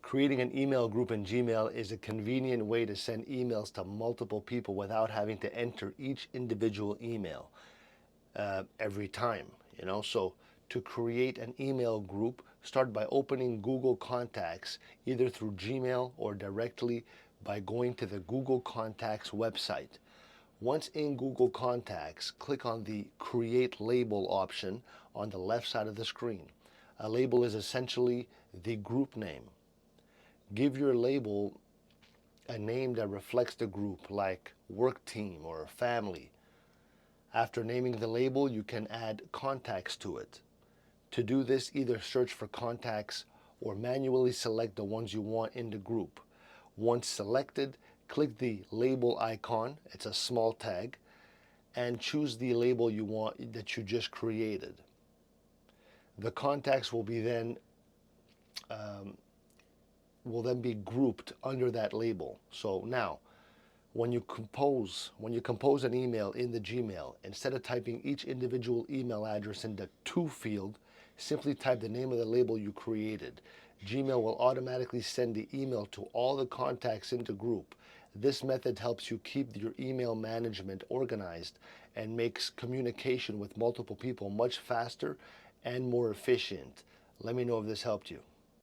Creating an email group in Gmail is a convenient way to send emails to multiple people without having to enter each individual email every time, So to create an email group, start by opening Google Contacts either through Gmail or directly by going to the Google Contacts website. Once in Google Contacts, click on the Create Label option on the left side of the screen. A label is essentially the group name. Give your label a name that reflects the group, like work team or family. After naming the label, you can add contacts to it. To do this, either search for contacts or manually select the ones you want in the group. Once selected, click the label icon, it's a small tag, and choose the label you want that you just created. The contacts will then be grouped under that label. So now, when you compose an email in the Gmail, instead of typing each individual email address in the to field, simply type the name of the label you created. Gmail will automatically send the email to all the contacts in the group. This method helps you keep your email management organized and makes communication with multiple people much faster and more efficient. Let me know if this helped you.